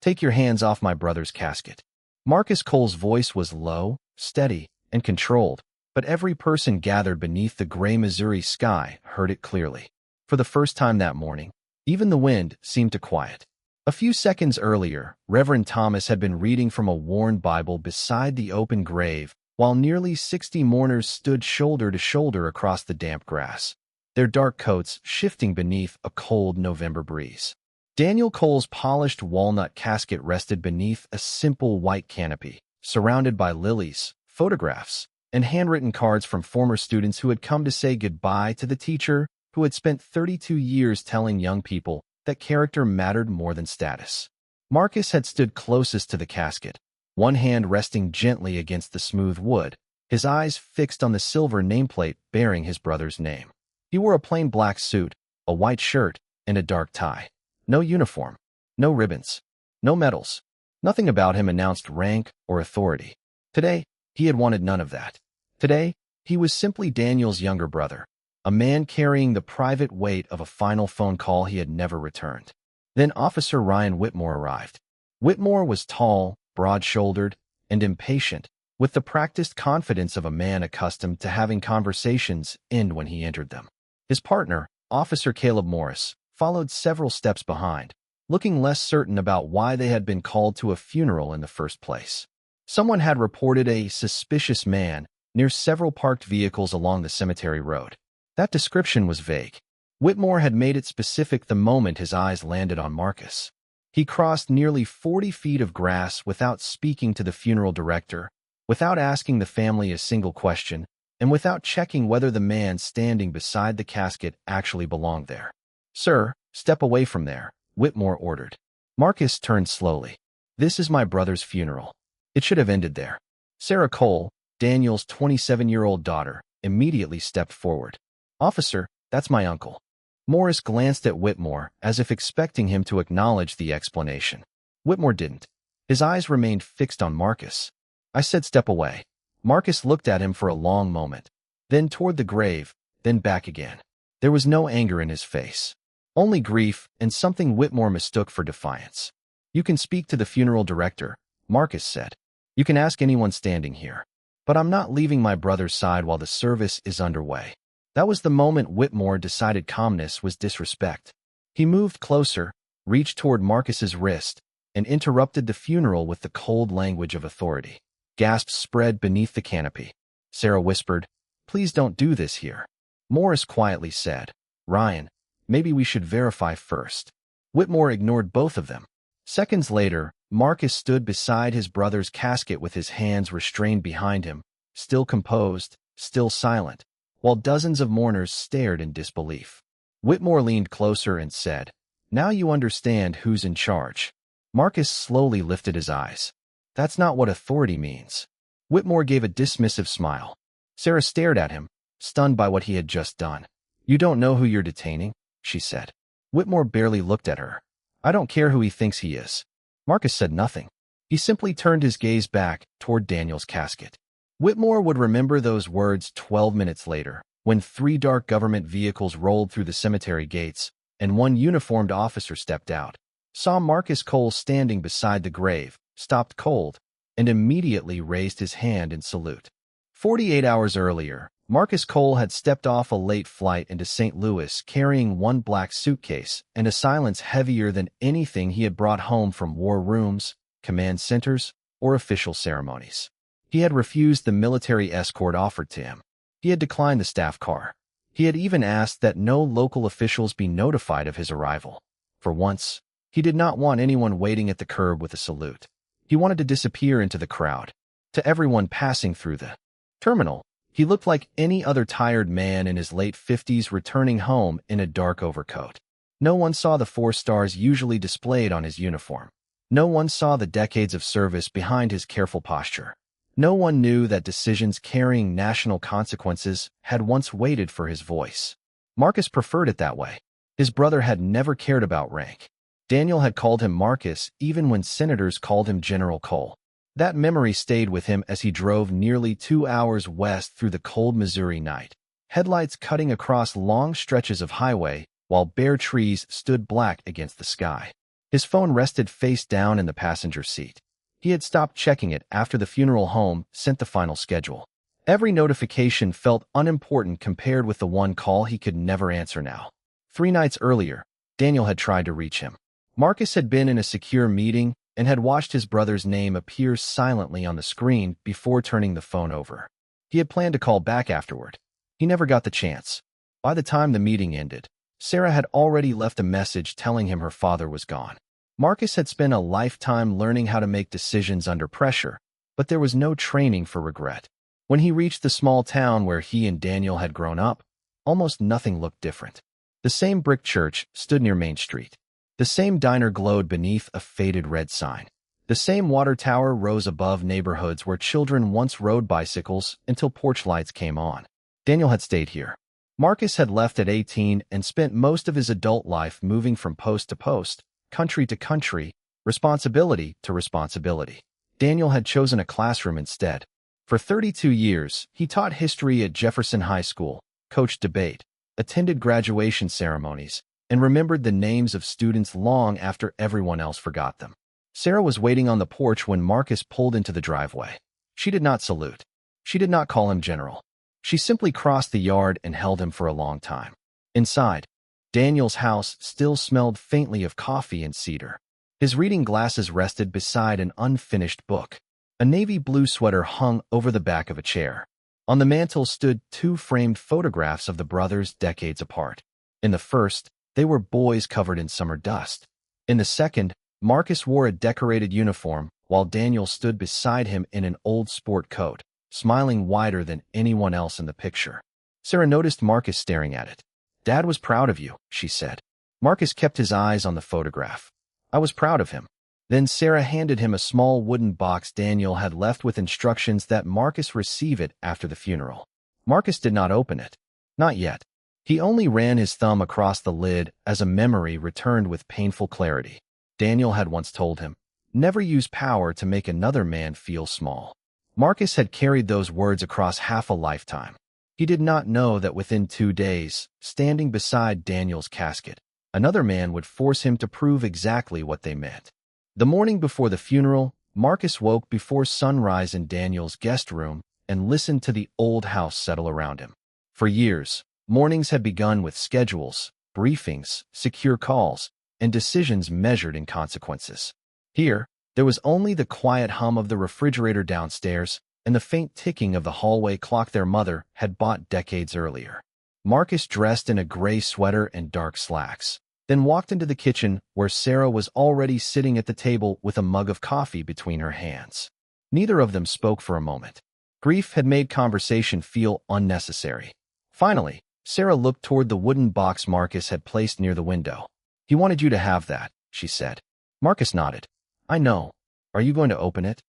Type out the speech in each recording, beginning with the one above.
Take your hands off my brother's casket. Marcus Cole's voice was low, steady, and controlled, but every person gathered beneath the gray Missouri sky heard it clearly. For the first time that morning, even the wind seemed to quiet. A few seconds earlier, Reverend Thomas had been reading from a worn Bible beside the open grave, while nearly 60 mourners stood shoulder to shoulder across the damp grass, their dark coats shifting beneath a cold November breeze. Daniel Cole's polished walnut casket rested beneath a simple white canopy, surrounded by lilies, photographs, and handwritten cards from former students who had come to say goodbye to the teacher who had spent 32 years telling young people that character mattered more than status. Marcus had stood closest to the casket, one hand resting gently against the smooth wood, his eyes fixed on the silver nameplate bearing his brother's name. He wore a plain black suit, a white shirt, and a dark tie. No uniform, no ribbons, no medals. Nothing about him announced rank or authority. Today, he had wanted none of that. Today, he was simply Daniel's younger brother, a man carrying the private weight of a final phone call he had never returned. Then Officer Ryan Whitmore arrived. Whitmore was tall, broad-shouldered, and impatient, with the practiced confidence of a man accustomed to having conversations end when he entered them. His partner, Officer Caleb Morris, followed several steps behind, looking less certain about why they had been called to a funeral in the first place. Someone had reported a suspicious man near several parked vehicles along the cemetery road. That description was vague. Whitmore had made it specific the moment his eyes landed on Marcus. He crossed nearly 40 feet of grass without speaking to the funeral director, without asking the family a single question, and without checking whether the man standing beside the casket actually belonged there. "Sir, step away from there," Whitmore ordered. Marcus turned slowly. "This is my brother's funeral. It should have ended there." Sarah Cole, Daniel's 27-year-old daughter, immediately stepped forward. "Officer, that's my uncle." Morris glanced at Whitmore as if expecting him to acknowledge the explanation. Whitmore didn't. His eyes remained fixed on Marcus. "I said step away." Marcus looked at him for a long moment, then toward the grave, then back again. There was no anger in his face, only grief and something Whitmore mistook for defiance. "You can speak to the funeral director," Marcus said. "You can ask anyone standing here. But I'm not leaving my brother's side while the service is underway." That was the moment Whitmore decided calmness was disrespect. He moved closer, reached toward Marcus's wrist, and interrupted the funeral with the cold language of authority. Gasps spread beneath the canopy. Sarah whispered, "Please don't do this here." Morris quietly said, "Ryan, maybe we should verify first." Whitmore ignored both of them. Seconds later, Marcus stood beside his brother's casket with his hands restrained behind him, still composed, still silent, while dozens of mourners stared in disbelief. Whitmore leaned closer and said, "Now you understand who's in charge." Marcus slowly lifted his eyes. "That's not what authority means." Whitmore gave a dismissive smile. Sarah stared at him, stunned by what he had just done. "You don't know who you're detaining?" she said. Whitmore barely looked at her. "I don't care who he thinks he is." Marcus said nothing. He simply turned his gaze back toward Daniel's casket. Whitmore would remember those words 12 minutes later, when 3 dark government vehicles rolled through the cemetery gates, and one uniformed officer stepped out, saw Marcus Cole standing beside the grave, stopped cold, and immediately raised his hand in salute. 48 hours earlier, Marcus Cole had stepped off a late flight into St. Louis carrying one black suitcase and a silence heavier than anything he had brought home from war rooms, command centers, or official ceremonies. He had refused the military escort offered to him. He had declined the staff car. He had even asked that no local officials be notified of his arrival. For once, he did not want anyone waiting at the curb with a salute. He wanted to disappear into the crowd. To everyone passing through the terminal, he looked like any other tired man in his late 50s returning home in a dark overcoat. No one saw the 4 stars usually displayed on his uniform. No one saw the decades of service behind his careful posture. No one knew that decisions carrying national consequences had once waited for his voice. Marcus preferred it that way. His brother had never cared about rank. Daniel had called him Marcus even when senators called him General Cole. That memory stayed with him as he drove nearly 2 hours west through the cold Missouri night, headlights cutting across long stretches of highway while bare trees stood black against the sky. His phone rested face down in the passenger seat. He had stopped checking it after the funeral home sent the final schedule. Every notification felt unimportant compared with the one call he could never answer now. 3 nights earlier, Daniel had tried to reach him. Marcus had been in a secure meeting and had watched his brother's name appear silently on the screen before turning the phone over. He had planned to call back afterward. He never got the chance. By the time the meeting ended, Sarah had already left a message telling him her father was gone. Marcus had spent a lifetime learning how to make decisions under pressure, but there was no training for regret. When he reached the small town where he and Daniel had grown up, almost nothing looked different. The same brick church stood near Main Street. The same diner glowed beneath a faded red sign. The same water tower rose above neighborhoods where children once rode bicycles until porch lights came on. Daniel had stayed here. Marcus had left at 18 and spent most of his adult life moving from post to post, country to country, responsibility to responsibility. Daniel had chosen a classroom instead. For 32 years, he taught history at Jefferson High School, coached debate, attended graduation ceremonies, and remembered the names of students long after everyone else forgot them. Sarah was waiting on the porch when Marcus pulled into the driveway. She did not salute. She did not call him General. She simply crossed the yard and held him for a long time. Inside, Daniel's house still smelled faintly of coffee and cedar. His reading glasses rested beside an unfinished book. A navy blue sweater hung over the back of a chair. On the mantel stood 2 framed photographs of the brothers decades apart. In the first, they were boys covered in summer dust. In the second, Marcus wore a decorated uniform, while Daniel stood beside him in an old sport coat, smiling wider than anyone else in the picture. Sarah noticed Marcus staring at it. "Dad was proud of you," she said. Marcus kept his eyes on the photograph. "I was proud of him." Then Sarah handed him a small wooden box Daniel had left with instructions that Marcus receive it after the funeral. Marcus did not open it. Not yet. He only ran his thumb across the lid as a memory returned with painful clarity. Daniel had once told him, "Never use power to make another man feel small." Marcus had carried those words across half a lifetime. He did not know that within 2 days, standing beside Daniel's casket, another man would force him to prove exactly what they meant. The morning before the funeral, Marcus woke before sunrise in Daniel's guest room and listened to the old house settle around him. For years, mornings had begun with schedules, briefings, secure calls, and decisions measured in consequences. Here, there was only the quiet hum of the refrigerator downstairs and the faint ticking of the hallway clock their mother had bought decades earlier. Marcus dressed in a gray sweater and dark slacks, then walked into the kitchen where Sarah was already sitting at the table with a mug of coffee between her hands. Neither of them spoke for a moment. Grief had made conversation feel unnecessary. Finally, Sarah looked toward the wooden box Marcus had placed near the window. "He wanted you to have that," she said. Marcus nodded. "I know. Are you going to open it?"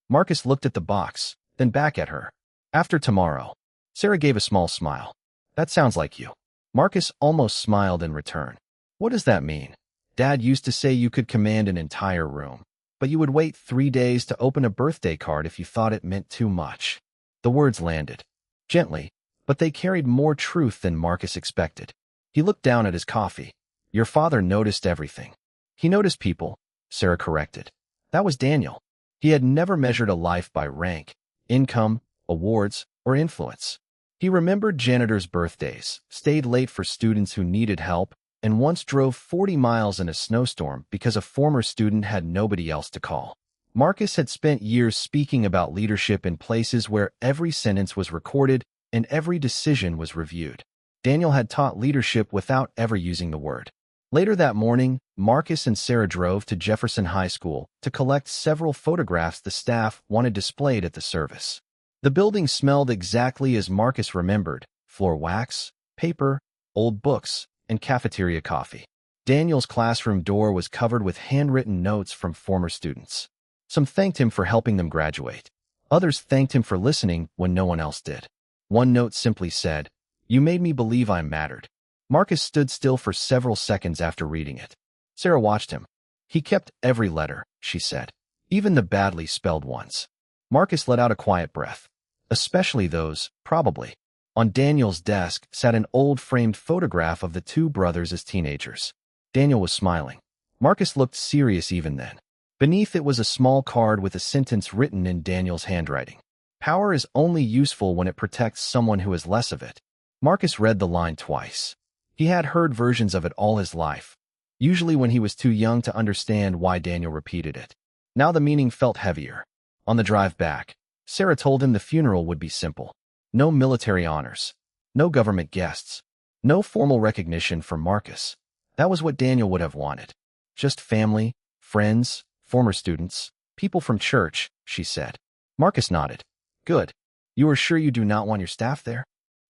Marcus looked at the box, then back at her. "After tomorrow." Sarah gave a small smile. "That sounds like you." Marcus almost smiled in return. "What does that mean?" "Dad used to say you could command an entire room, but you would wait 3 days to open a birthday card if you thought it meant too much." The words landed. Gently, but they carried more truth than Marcus expected. He looked down at his coffee. "Your father noticed everything." "He noticed people," Sarah corrected. That was Daniel. He had never measured a life by rank, income, awards, or influence. He remembered janitors' birthdays, stayed late for students who needed help, and once drove 40 miles in a snowstorm because a former student had nobody else to call. Marcus had spent years speaking about leadership in places where every sentence was recorded and every decision was reviewed. Daniel had taught leadership without ever using the word. Later that morning, Marcus and Sarah drove to Jefferson High School to collect several photographs the staff wanted displayed at the service. The building smelled exactly as Marcus remembered: floor wax, paper, old books, and cafeteria coffee. Daniel's classroom door was covered with handwritten notes from former students. Some thanked him for helping them graduate. Others thanked him for listening when no one else did. One note simply said, "You made me believe I mattered." Marcus stood still for several seconds after reading it. Sarah watched him. "He kept every letter," she said, "even the badly spelled ones." Marcus let out a quiet breath. "Especially those, probably." On Daniel's desk sat an old framed photograph of the 2 brothers as teenagers. Daniel was smiling. Marcus looked serious even then. Beneath it was a small card with a sentence written in Daniel's handwriting. Power is only useful when it protects someone who has less of it. Marcus read the line twice. He had heard versions of it all his life, usually when he was too young to understand why Daniel repeated it. Now the meaning felt heavier. On the drive back, Sarah told him the funeral would be simple. No military honors. No government guests. No formal recognition for Marcus. That was what Daniel would have wanted. Just family, friends, former students, people from church, she said. Marcus nodded. Good. You are sure you do not want your staff there?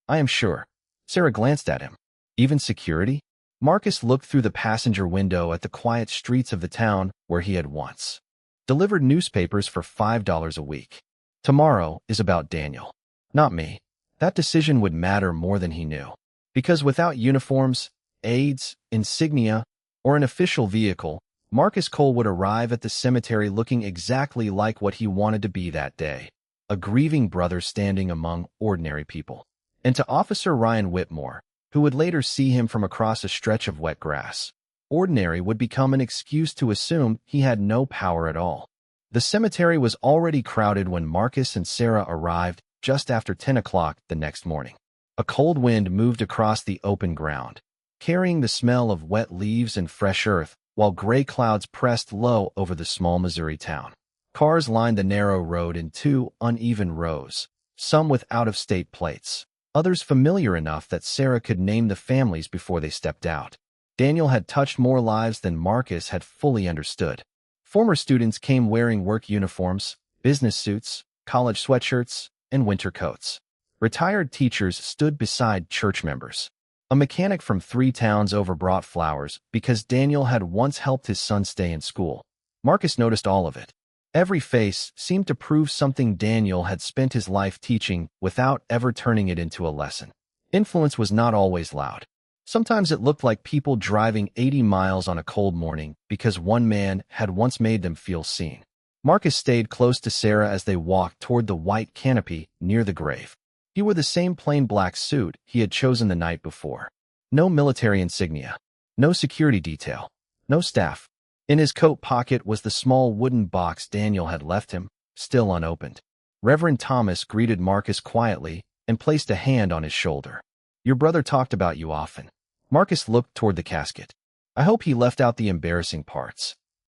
I am sure. Sarah glanced at him. Even security? Marcus looked through the passenger window at the quiet streets of the town where he had once delivered newspapers for $5 a week. Tomorrow is about Daniel, not me. That decision would matter more than he knew. Because without uniforms, aides, insignia, or an official vehicle, Marcus Cole would arrive at the cemetery looking exactly like what he wanted to be that day. A grieving brother standing among ordinary people. And to Officer Ryan Whitmore, who would later see him from across a stretch of wet grass, ordinary would become an excuse to assume he had no power at all. The cemetery was already crowded when Marcus and Sarah arrived just after 10 o'clock the next morning. A cold wind moved across the open ground, carrying the smell of wet leaves and fresh earth, while gray clouds pressed low over the small Missouri town. Cars lined the narrow road in two uneven rows, some with out-of-state plates, others familiar enough that Sarah could name the families before they stepped out. Daniel had touched more lives than Marcus had fully understood. Former students came wearing work uniforms, business suits, college sweatshirts, and winter coats. Retired teachers stood beside church members. A mechanic from 3 towns over brought flowers because Daniel had once helped his son stay in school. Marcus noticed all of it. Every face seemed to prove something Daniel had spent his life teaching without ever turning it into a lesson. Influence was not always loud. Sometimes it looked like people driving 80 miles on a cold morning because one man had once made them feel seen. Marcus stayed close to Sarah as they walked toward the white canopy near the grave. He wore the same plain black suit he had chosen the night before. No military insignia. No security detail. No staff. In his coat pocket was the small wooden box Daniel had left him, still unopened. Reverend Thomas greeted Marcus quietly and placed a hand on his shoulder. Your brother talked about you often. Marcus looked toward the casket. I hope he left out the embarrassing parts.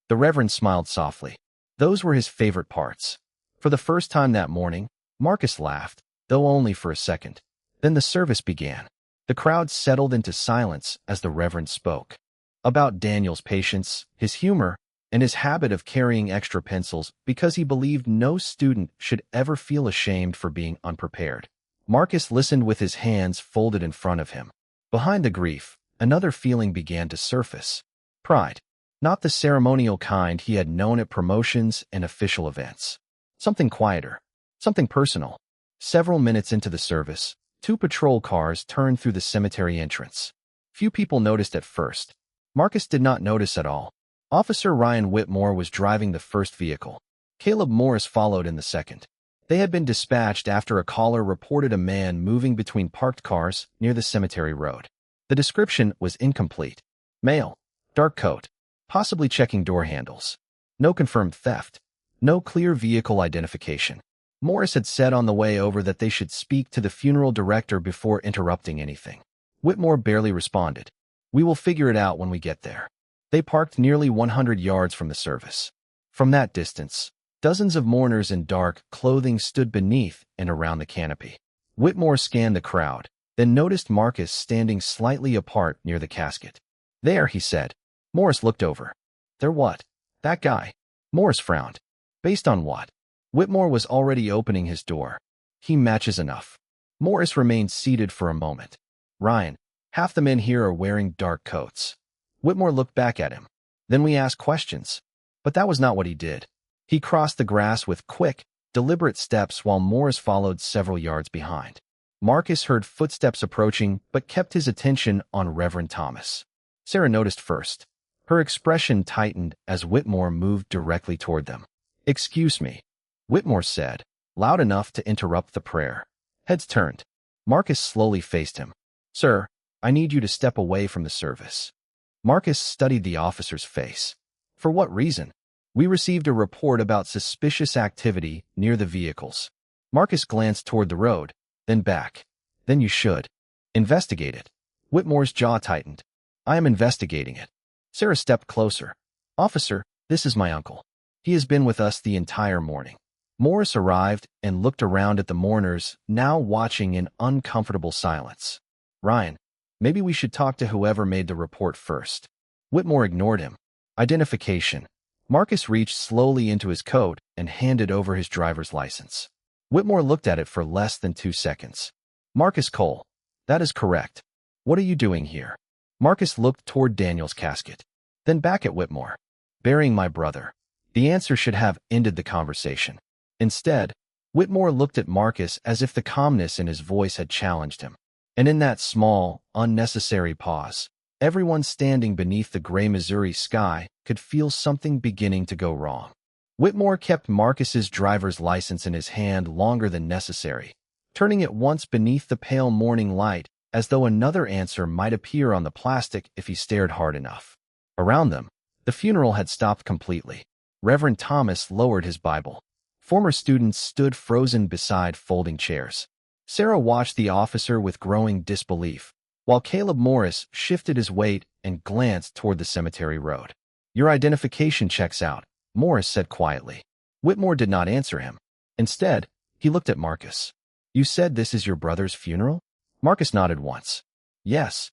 The Reverend smiled softly. Those were his favorite parts. For the first time that morning, Marcus laughed, though only for a second. Then the service began. The crowd settled into silence as the Reverend spoke. About Daniel's patience, his humor, and his habit of carrying extra pencils because he believed no student should ever feel ashamed for being unprepared. Marcus listened with his hands folded in front of him. Behind the grief, another feeling began to surface. Pride. Not the ceremonial kind he had known at promotions and official events. Something quieter. Something personal. Several minutes into the service, 2 patrol cars turned through the cemetery entrance. Few people noticed at first. Marcus did not notice at all. Officer Ryan Whitmore was driving the first vehicle. Caleb Morris followed in the second. They had been dispatched after a caller reported a man moving between parked cars near the cemetery road. The description was incomplete. Male, dark coat, possibly checking door handles. No confirmed theft. No clear vehicle identification. Morris had said on the way over that they should speak to the funeral director before interrupting anything. Whitmore barely responded. We will figure it out when we get there. They parked nearly 100 yards from the service. From that distance, dozens of mourners in dark clothing stood beneath and around the canopy. Whitmore scanned the crowd, then noticed Marcus standing slightly apart near the casket. There, he said. Morris looked over. There what? That guy. Morris frowned. Based on what? Whitmore was already opening his door. He matches enough. Morris remained seated for a moment. Ryan, half the men here are wearing dark coats. Whitmore looked back at him. Then we ask questions. But that was not what he did. He crossed the grass with quick, deliberate steps while Morris followed several yards behind. Marcus heard footsteps approaching but kept his attention on Reverend Thomas. Sarah noticed first. Her expression tightened as Whitmore moved directly toward them. Excuse me, Whitmore said, loud enough to interrupt the prayer. Heads turned. Marcus slowly faced him. Sir, I need you to step away from the service. Marcus studied the officer's face. For what reason? We received a report about suspicious activity near the vehicles. Marcus glanced toward the road, then back. Then you should investigate it. Whitmore's jaw tightened. I am investigating it. Sarah stepped closer. Officer, this is my uncle. He has been with us the entire morning. Morris arrived and looked around at the mourners, now watching in uncomfortable silence. Ryan, maybe we should talk to whoever made the report first. Whitmore ignored him. Identification. Marcus reached slowly into his coat and handed over his driver's license. Whitmore looked at it for less than 2 seconds. Marcus Cole. That is correct. What are you doing here? Marcus looked toward Daniel's casket, then back at Whitmore. Burying my brother. The answer should have ended the conversation. Instead, Whitmore looked at Marcus as if the calmness in his voice had challenged him. And in that small, unnecessary pause, everyone standing beneath the gray Missouri sky could feel something beginning to go wrong. Whitmore kept Marcus's driver's license in his hand longer than necessary, turning it once beneath the pale morning light as though another answer might appear on the plastic if he stared hard enough. Around them, the funeral had stopped completely. Reverend Thomas lowered his Bible. Former students stood frozen beside folding chairs. Sarah watched the officer with growing disbelief, while Caleb Morris shifted his weight and glanced toward the cemetery road. Your identification checks out, Morris said quietly. Whitmore did not answer him. Instead, he looked at Marcus. You said this is your brother's funeral? Marcus nodded once. Yes.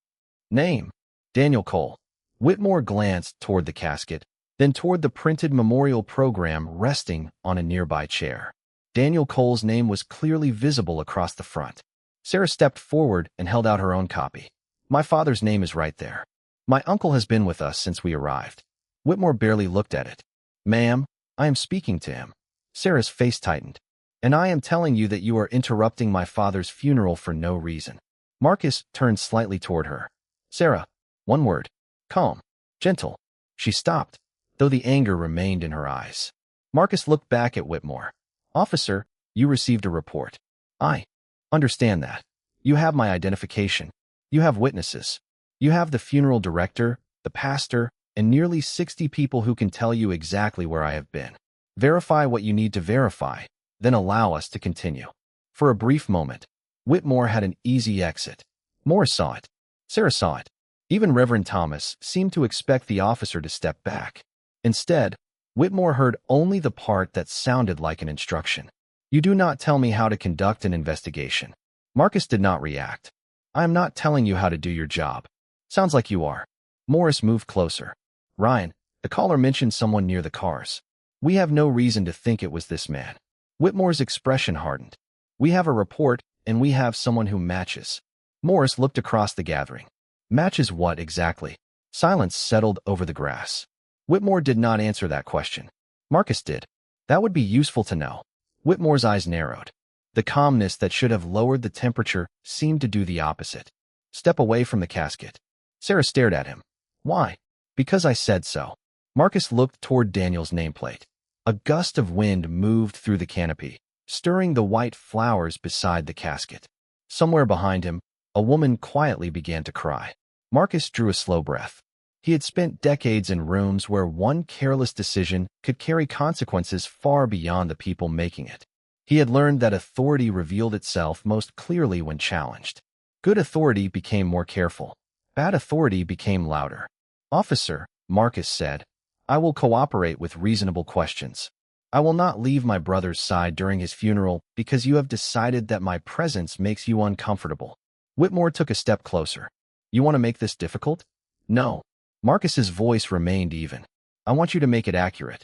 Name? Daniel Cole. Whitmore glanced toward the casket, then toward the printed memorial program resting on a nearby chair. Daniel Cole's name was clearly visible across the front. Sarah stepped forward and held out her own copy. My father's name is right there. My uncle has been with us since we arrived. Whitmore barely looked at it. Ma'am, I am speaking to him. Sarah's face tightened. And I am telling you that you are interrupting my father's funeral for no reason. Marcus turned slightly toward her. Sarah, one word. Calm. Gentle. She stopped, though the anger remained in her eyes. Marcus looked back at Whitmore. Officer, you received a report. I understand that. You have my identification. You have witnesses. You have the funeral director, the pastor, and nearly 60 people who can tell you exactly where I have been. Verify what you need to verify, then allow us to continue. For a brief moment, Whitmore had an easy exit. Morris saw it. Sarah saw it. Even Reverend Thomas seemed to expect the officer to step back. Instead, Whitmore heard only the part that sounded like an instruction. You do not tell me how to conduct an investigation. Marcus did not react. I am not telling you how to do your job. Sounds like you are. Morris moved closer. Ryan, the caller mentioned someone near the cars. We have no reason to think it was this man. Whitmore's expression hardened. We have a report, and we have someone who matches. Morris looked across the gathering. Matches what exactly? Silence settled over the grass. Whitmore did not answer that question. Marcus did. That would be useful to know. Whitmore's eyes narrowed. The calmness that should have lowered the temperature seemed to do the opposite. Step away from the casket. Sarah stared at him. Why? Because I said so. Marcus looked toward Daniel's nameplate. A gust of wind moved through the canopy, stirring the white flowers beside the casket. Somewhere behind him, a woman quietly began to cry. Marcus drew a slow breath. He had spent decades in rooms where one careless decision could carry consequences far beyond the people making it. He had learned that authority revealed itself most clearly when challenged. Good authority became more careful. Bad authority became louder. Officer, Marcus said, I will cooperate with reasonable questions. I will not leave my brother's side during his funeral because you have decided that my presence makes you uncomfortable. Whitmore took a step closer. You want to make this difficult? No. Marcus's voice remained even. I want you to make it accurate.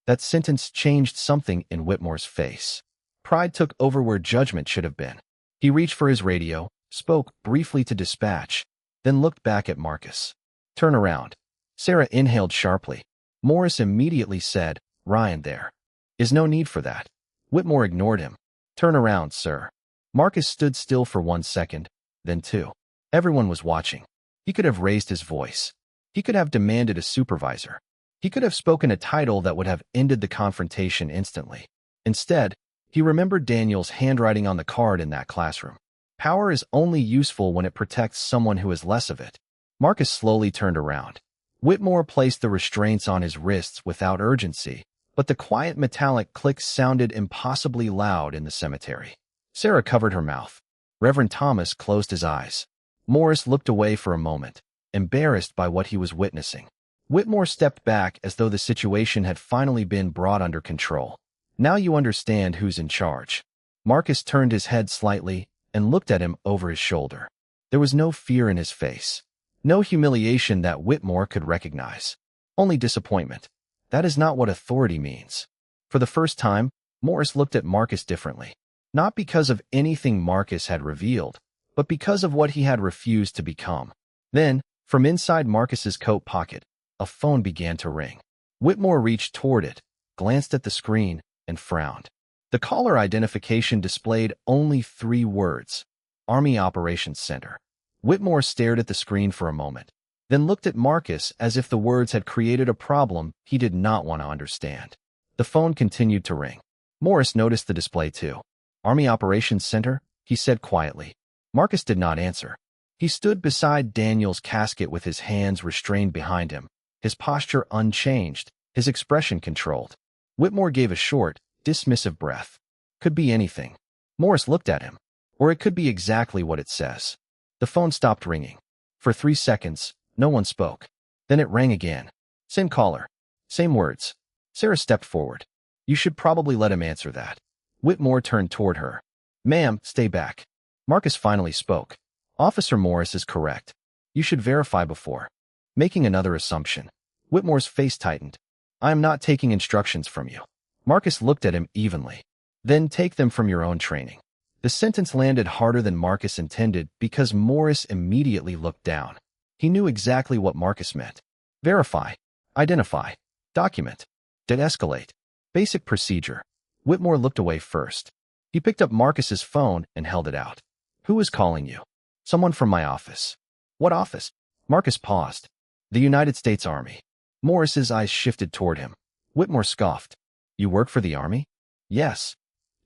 That sentence changed something in Whitmore's face. Pride took over where judgment should have been. He reached for his radio, spoke briefly to dispatch, then looked back at Marcus. Turn around. Sarah inhaled sharply. Morris immediately said, Ryan, there is no need for that. Whitmore ignored him. Turn around, sir. Marcus stood still for 1 second, then 2. Everyone was watching. He could have raised his voice. He could have demanded a supervisor. He could have spoken a title that would have ended the confrontation instantly. Instead, he remembered Daniel's handwriting on the card in that classroom. Power is only useful when it protects someone who has less of it. Marcus slowly turned around. Whitmore placed the restraints on his wrists without urgency, but the quiet metallic clicks sounded impossibly loud in the cemetery. Sarah covered her mouth. Reverend Thomas closed his eyes. Morris looked away for a moment, embarrassed by what he was witnessing. Whitmore stepped back as though the situation had finally been brought under control. Now you understand who's in charge. Marcus turned his head slightly and looked at him over his shoulder. There was no fear in his face, no humiliation that Whitmore could recognize, only disappointment. That is not what authority means. For the first time, Morris looked at Marcus differently, not because of anything Marcus had revealed, but because of what he had refused to become. Then, from inside Marcus's coat pocket, a phone began to ring. Whitmore reached toward it, glanced at the screen, and frowned. The caller identification displayed only 3 words: Army Operations Center. Whitmore stared at the screen for a moment, then looked at Marcus as if the words had created a problem he did not want to understand. The phone continued to ring. Morris noticed the display too. Army Operations Center, he said quietly. Marcus did not answer. He stood beside Daniel's casket with his hands restrained behind him, his posture unchanged, his expression controlled. Whitmore gave a short, dismissive breath. Could be anything. Morris looked at him. Or it could be exactly what it says. The phone stopped ringing. For 3 seconds, no one spoke. Then it rang again. Same caller. Same words. Sarah stepped forward. You should probably let him answer that. Whitmore turned toward her. Ma'am, stay back. Marcus finally spoke. Officer Morris is correct. You should verify before making another assumption. Whitmore's face tightened. I am not taking instructions from you. Marcus looked at him evenly. Then take them from your own training. The sentence landed harder than Marcus intended because Morris immediately looked down. He knew exactly what Marcus meant. Verify. Identify. Document. De-escalate. Basic procedure. Whitmore looked away first. He picked up Marcus's phone and held it out. Who is calling you? Someone from my office. What office? Marcus paused. The United States Army. Morris's eyes shifted toward him. Whitmore scoffed. You work for the Army? Yes.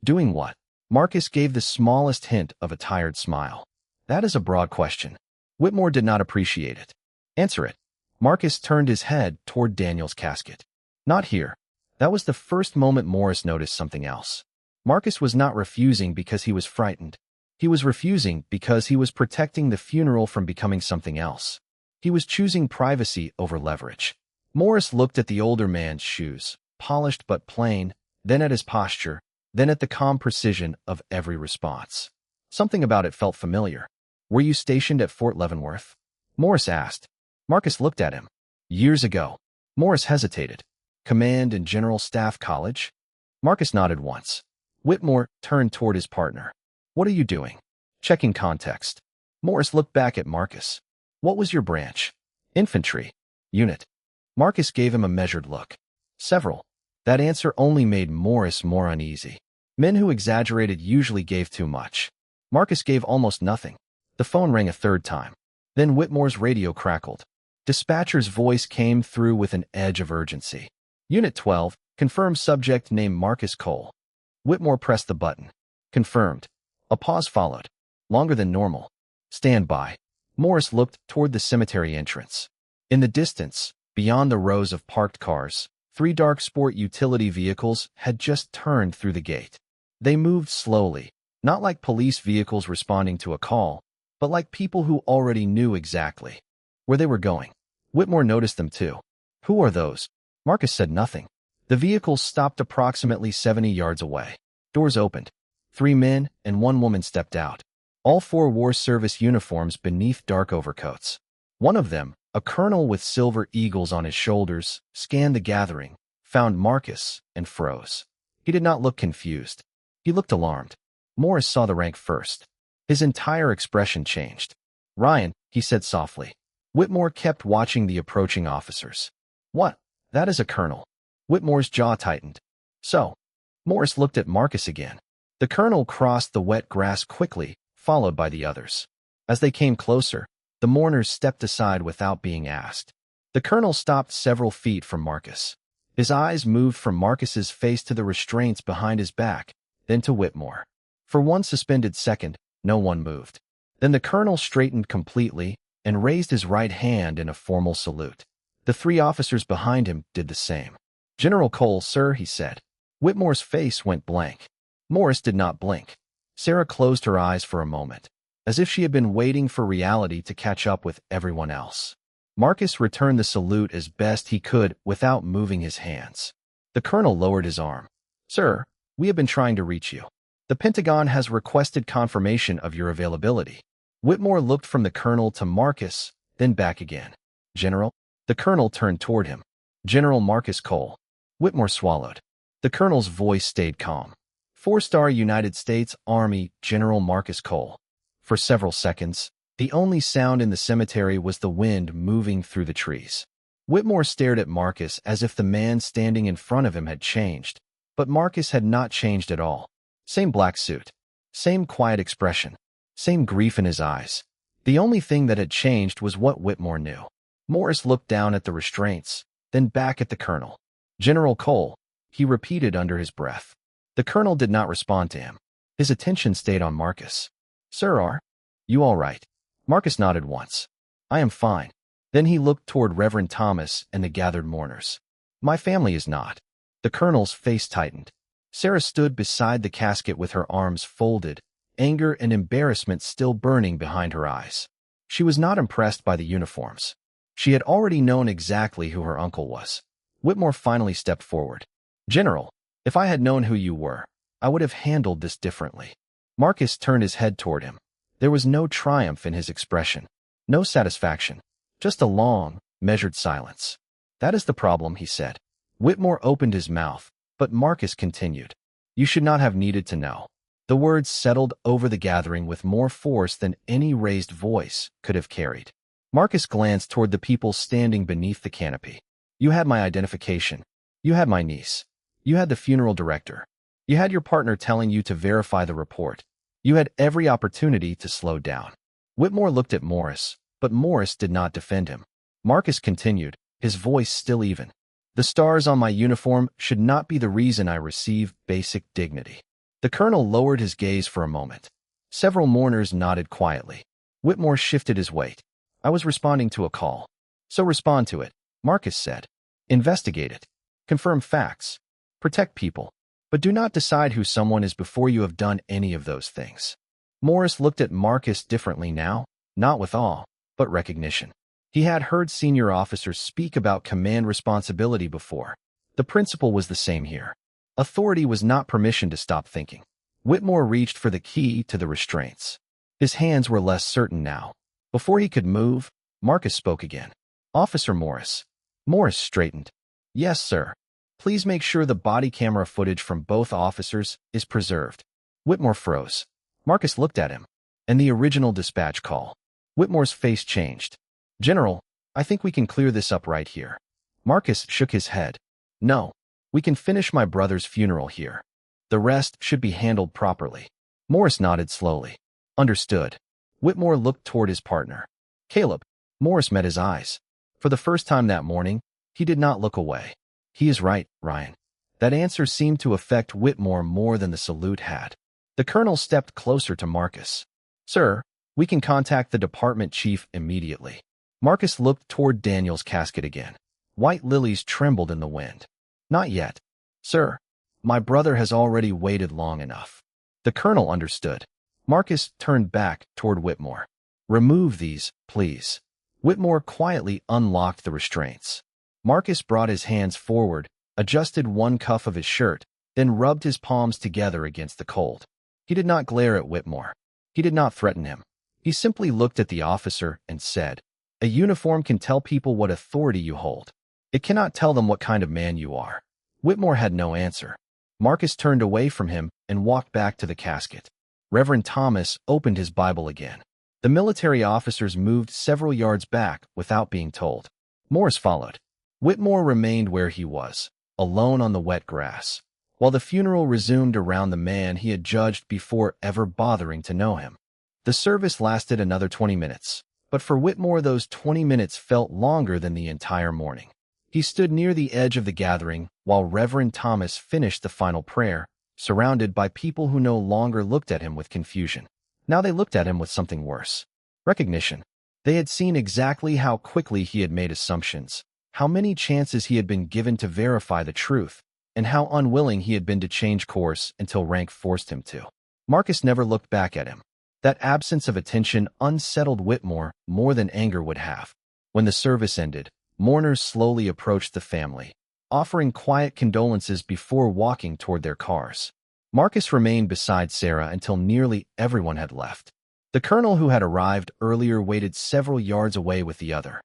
Doing what? Marcus gave the smallest hint of a tired smile. That is a broad question. Whitmore did not appreciate it. Answer it. Marcus turned his head toward Daniel's casket. Not here. That was the first moment Morris noticed something else. Marcus was not refusing because he was frightened. He was refusing because he was protecting the funeral from becoming something else. He was choosing privacy over leverage. Morris looked at the older man's shoes, polished but plain, then at his posture, then at the calm precision of every response. Something about it felt familiar. Were you stationed at Fort Leavenworth? Morris asked. Marcus looked at him. Years ago. Morris hesitated. Command and General Staff College? Marcus nodded once. Whitmore turned toward his partner. What are you doing? Checking context. Morris looked back at Marcus. What was your branch? Infantry. Unit. Marcus gave him a measured look. Several. That answer only made Morris more uneasy. Men who exaggerated usually gave too much. Marcus gave almost nothing. The phone rang a 3rd time. Then Whitmore's radio crackled. Dispatcher's voice came through with an edge of urgency. Unit 12, confirmed subject named Marcus Cole. Whitmore pressed the button. Confirmed. A pause followed. Longer than normal. Stand by. Morris looked toward the cemetery entrance. In the distance, beyond the rows of parked cars, 3 dark sport utility vehicles had just turned through the gate. They moved slowly, not like police vehicles responding to a call, but like people who already knew exactly where they were going. Whitmore noticed them too. Who are those? Marcus said nothing. The vehicles stopped approximately 70 yards away. Doors opened. 3 men and 1 woman stepped out. All 4 wore service uniforms beneath dark overcoats. One of them, a colonel with silver eagles on his shoulders, scanned the gathering, found Marcus, and froze. He did not look confused. He looked alarmed. Morris saw the rank first. His entire expression changed. Ryan, he said softly. Whitmore kept watching the approaching officers. What? That is a colonel. Whitmore's jaw tightened. So? Morris looked at Marcus again. The colonel crossed the wet grass quickly, followed by the others. As they came closer, the mourners stepped aside without being asked. The colonel stopped several feet from Marcus. His eyes moved from Marcus's face to the restraints behind his back, then to Whitmore. For 1 suspended second, no one moved. Then the colonel straightened completely and raised his right hand in a formal salute. The 3 officers behind him did the same. "General Cole, sir," he said. Whitmore's face went blank. Morris did not blink. Sarah closed her eyes for a moment, as if she had been waiting for reality to catch up with everyone else. Marcus returned the salute as best he could without moving his hands. The colonel lowered his arm. "Sir, we have been trying to reach you. The Pentagon has requested confirmation of your availability." Whitmore looked from the colonel to Marcus, then back again. "General?" The colonel turned toward him. "General Marcus Cole." Whitmore swallowed. The colonel's voice stayed calm. "4-star United States Army General Marcus Cole." For several seconds, the only sound in the cemetery was the wind moving through the trees. Whitmore stared at Marcus as if the man standing in front of him had changed, but Marcus had not changed at all. Same black suit, same quiet expression, same grief in his eyes. The only thing that had changed was what Whitmore knew. Morris looked down at the restraints, then back at the colonel. "General Cole," he repeated under his breath. The colonel did not respond to him. His attention stayed on Marcus. "Sir, are you all right?" Marcus nodded once. "I am fine." Then he looked toward Reverend Thomas and the gathered mourners. "My family is not." The colonel's face tightened. Sarah stood beside the casket with her arms folded, anger and embarrassment still burning behind her eyes. She was not impressed by the uniforms. She had already known exactly who her uncle was. Whitmore finally stepped forward. "General, if I had known who you were, I would have handled this differently." Marcus turned his head toward him. There was no triumph in his expression, no satisfaction, just a long, measured silence. "That is the problem," he said. Whitmore opened his mouth, but Marcus continued. "You should not have needed to know." The words settled over the gathering with more force than any raised voice could have carried. Marcus glanced toward the people standing beneath the canopy. "You had my identification. You had my niece. You had the funeral director. You had your partner telling you to verify the report. You had every opportunity to slow down." Whitmore looked at Morris, but Morris did not defend him. Marcus continued, his voice still even. "The stars on my uniform should not be the reason I receive basic dignity." The colonel lowered his gaze for a moment. Several mourners nodded quietly. Whitmore shifted his weight. "I was responding to a call." "So respond to it," Marcus said. "Investigate it. Confirm facts. Protect people. But do not decide who someone is before you have done any of those things." Morris looked at Marcus differently now, not with awe, but recognition. He had heard senior officers speak about command responsibility before. The principle was the same here. Authority was not permission to stop thinking. Whitmore reached for the key to the restraints. His hands were less certain now. Before he could move, Marcus spoke again. "Officer Morris." Morris straightened. "Yes, sir. Please make sure the body camera footage from both officers is preserved." Whitmore froze. Marcus looked at him. "And the original dispatch call." Whitmore's face changed. "General, I think we can clear this up right here." Marcus shook his head. "No. We can finish my brother's funeral here. The rest should be handled properly." Morris nodded slowly. "Understood." Whitmore looked toward his partner. "Caleb." Morris met his eyes. For the first time that morning, he did not look away. "He is right, Ryan." That answer seemed to affect Whitmore more than the salute had. The colonel stepped closer to Marcus. "Sir, we can contact the department chief immediately." Marcus looked toward Daniel's casket again. White lilies trembled in the wind. "Not yet. Sir, my brother has already waited long enough." The colonel understood. Marcus turned back toward Whitmore. "Remove these, please." Whitmore quietly unlocked the restraints. Marcus brought his hands forward, adjusted one cuff of his shirt, then rubbed his palms together against the cold. He did not glare at Whitmore. He did not threaten him. He simply looked at the officer and said, "A uniform can tell people what authority you hold. It cannot tell them what kind of man you are." Whitmore had no answer. Marcus turned away from him and walked back to the casket. Reverend Thomas opened his Bible again. The military officers moved several yards back without being told. Morris followed. Whitmore remained where he was, alone on the wet grass, while the funeral resumed around the man he had judged before ever bothering to know him. The service lasted another 20 minutes, but for Whitmore those 20 minutes felt longer than the entire morning. He stood near the edge of the gathering while Reverend Thomas finished the final prayer, surrounded by people who no longer looked at him with confusion. Now they looked at him with something worse. Recognition. They had seen exactly how quickly he had made assumptions, how many chances he had been given to verify the truth, and how unwilling he had been to change course until rank forced him to. Marcus never looked back at him. That absence of attention unsettled Whitmore more than anger would have. When the service ended, mourners slowly approached the family, offering quiet condolences before walking toward their cars. Marcus remained beside Sarah until nearly everyone had left. The colonel who had arrived earlier waited several yards away with the other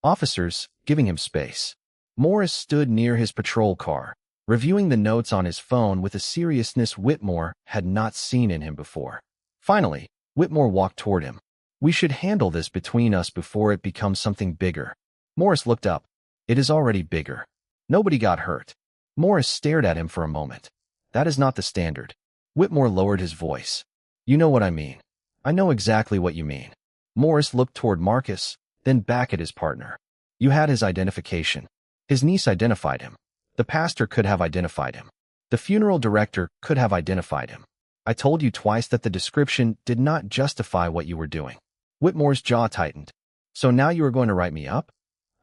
officers, giving him space. Morris stood near his patrol car, reviewing the notes on his phone with a seriousness Whitmore had not seen in him before. Finally, Whitmore walked toward him. "We should handle this between us before it becomes something bigger." Morris looked up. "It is already bigger. Nobody got hurt." Morris stared at him for a moment. "That is not the standard." Whitmore lowered his voice. "You know what I mean." "I know exactly what you mean." Morris looked toward Marcus, then back at his partner. "You had his identification. His niece identified him. The pastor could have identified him. The funeral director could have identified him. I told you twice that the description did not justify what you were doing." Whitmore's jaw tightened. "So now you are going to write me up?"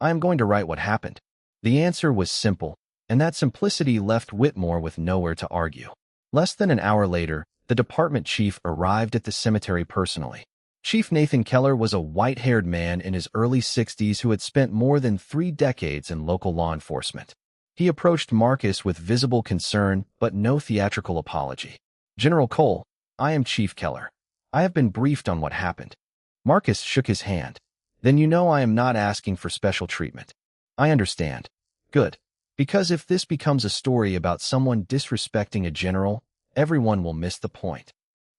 "I am going to write what happened." The answer was simple, and that simplicity left Whitmore with nowhere to argue. Less than an hour later, the department chief arrived at the cemetery personally. Chief Nathan Keller was a white-haired man in his early 60s who had spent more than 3 decades in local law enforcement. He approached Marcus with visible concern but no theatrical apology. "General Cole, I am Chief Keller. I have been briefed on what happened." Marcus shook his hand. "Then you know I am not asking for special treatment." "I understand." "Good. Because if this becomes a story about someone disrespecting a general, everyone will miss the point."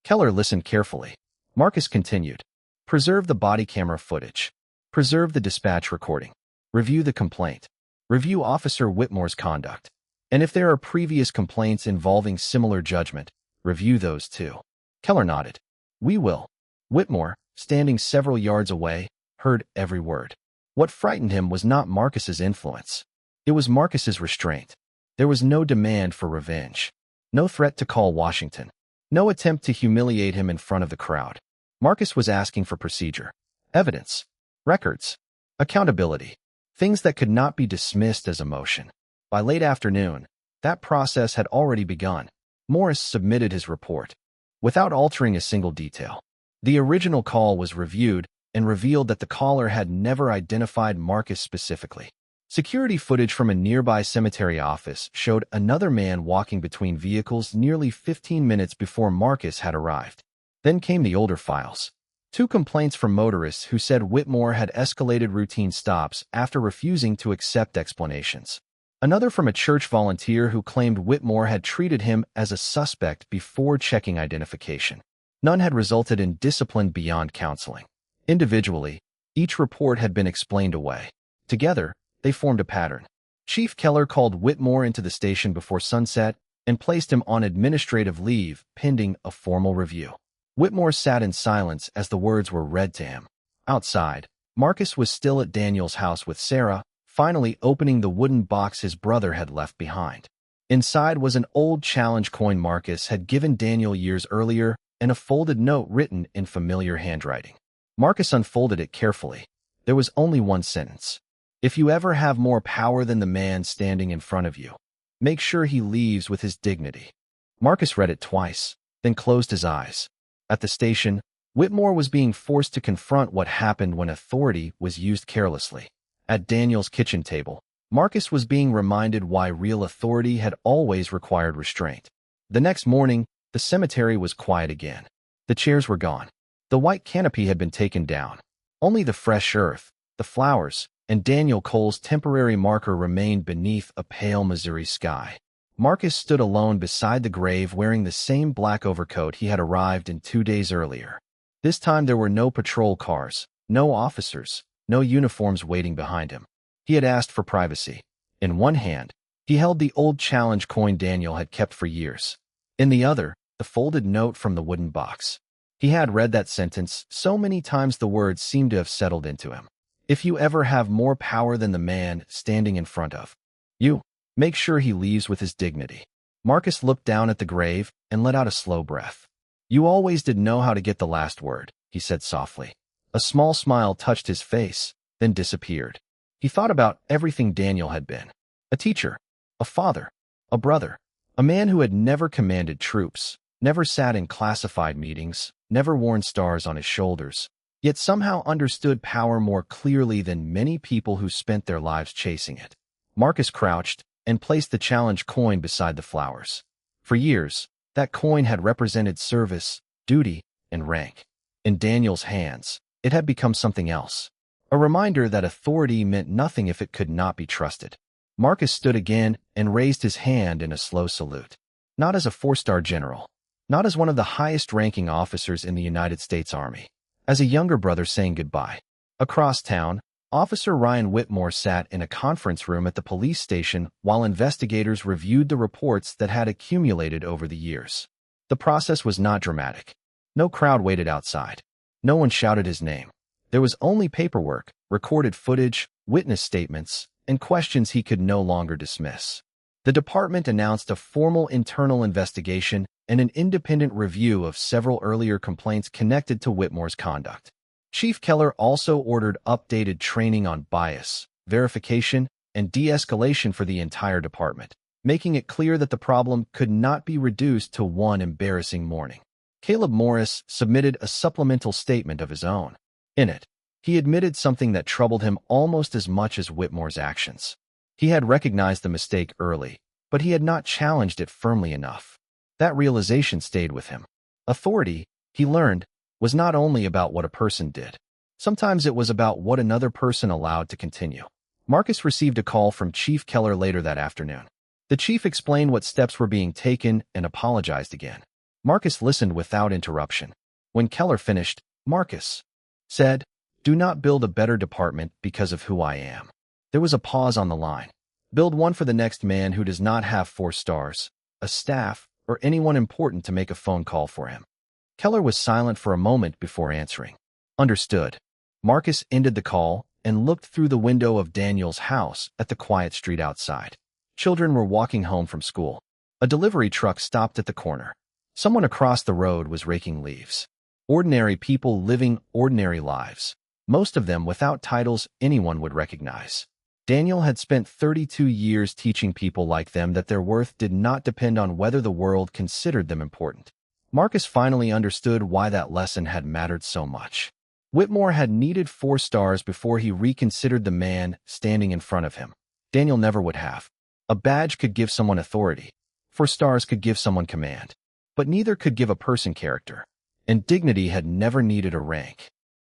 Keller listened carefully. Marcus continued. "Preserve the body camera footage. Preserve the dispatch recording. Review the complaint. Review Officer Whitmore's conduct. And if there are previous complaints involving similar judgment, review those too." Keller nodded. "We will." Whitmore, standing several yards away, heard every word. What frightened him was not Marcus's influence. It was Marcus's restraint. There was no demand for revenge. No threat to call Washington. No attempt to humiliate him in front of the crowd. Marcus was asking for procedure, evidence, records, accountability, things that could not be dismissed as emotion. By late afternoon, that process had already begun. Morris submitted his report, without altering a single detail. The original call was reviewed and revealed that the caller had never identified Marcus specifically. Security footage from a nearby cemetery office showed another man walking between vehicles nearly 15 minutes before Marcus had arrived. Then came the older files. 2 complaints from motorists who said Whitmore had escalated routine stops after refusing to accept explanations. Another from a church volunteer who claimed Whitmore had treated him as a suspect before checking identification. None had resulted in discipline beyond counseling. Individually, each report had been explained away. Together, they formed a pattern. Chief Keller called Whitmore into the station before sunset and placed him on administrative leave pending a formal review. Whitmore sat in silence as the words were read to him. Outside, Marcus was still at Daniel's house with Sarah, finally opening the wooden box his brother had left behind. Inside was an old challenge coin Marcus had given Daniel years earlier and a folded note written in familiar handwriting. Marcus unfolded it carefully. There was only one sentence. "If you ever have more power than the man standing in front of you, make sure he leaves with his dignity." Marcus read it twice, then closed his eyes. At the station, Whitmore was being forced to confront what happened when authority was used carelessly. At Daniel's kitchen table, Marcus was being reminded why real authority had always required restraint. The next morning, the cemetery was quiet again. The chairs were gone. The white canopy had been taken down. Only the fresh earth, the flowers, and Daniel Cole's temporary marker remained beneath a pale Missouri sky. Marcus stood alone beside the grave wearing the same black overcoat he had arrived in 2 days earlier. This time there were no patrol cars, no officers, no uniforms waiting behind him. He had asked for privacy. In one hand, he held the old challenge coin Daniel had kept for years. In the other, the folded note from the wooden box. He had read that sentence so many times the words seemed to have settled into him. If you ever have more power than the man standing in front of you, make sure he leaves with his dignity. Marcus looked down at the grave and let out a slow breath. You always did know how to get the last word, he said softly. A small smile touched his face, then disappeared. He thought about everything Daniel had been: a teacher, a father, a brother, a man who had never commanded troops, never sat in classified meetings, never worn stars on his shoulders, yet somehow understood power more clearly than many people who spent their lives chasing it. Marcus crouched and placed the challenge coin beside the flowers. For years, that coin had represented service, duty, and rank. In Daniel's hands, it had become something else. A reminder that authority meant nothing if it could not be trusted. Marcus stood again and raised his hand in a slow salute. Not as a four-star general, not as one of the highest-ranking officers in the United States Army, as a younger brother saying goodbye. Across town, Officer Ryan Whitmore sat in a conference room at the police station while investigators reviewed the reports that had accumulated over the years. The process was not dramatic. No crowd waited outside. No one shouted his name. There was only paperwork, recorded footage, witness statements, and questions he could no longer dismiss. The department announced a formal internal investigation and an independent review of several earlier complaints connected to Whitmore's conduct. Chief Keller also ordered updated training on bias, verification, and de-escalation for the entire department, making it clear that the problem could not be reduced to one embarrassing morning. Caleb Morris submitted a supplemental statement of his own. In it, he admitted something that troubled him almost as much as Whitmore's actions. He had recognized the mistake early, but he had not challenged it firmly enough. That realization stayed with him. Authority, he learned, was not only about what a person did. Sometimes it was about what another person allowed to continue. Marcus received a call from Chief Keller later that afternoon. The chief explained what steps were being taken and apologized again. Marcus listened without interruption. When Keller finished, Marcus said, "Do not build a better department because of who I am." There was a pause on the line. Build one for the next man who does not have 4 stars, a staff, or anyone important to make a phone call for him. Keller was silent for a moment before answering. Understood. Marcus ended the call and looked through the window of Daniel's house at the quiet street outside. Children were walking home from school. A delivery truck stopped at the corner. Someone across the road was raking leaves. Ordinary people living ordinary lives, most of them without titles anyone would recognize. Daniel had spent 32 years teaching people like them that their worth did not depend on whether the world considered them important. Marcus finally understood why that lesson had mattered so much. Whitmore had needed 4 stars before he reconsidered the man standing in front of him. Daniel never would have. A badge could give someone authority. 4 stars could give someone command. But neither could give a person character. And dignity had never needed a rank.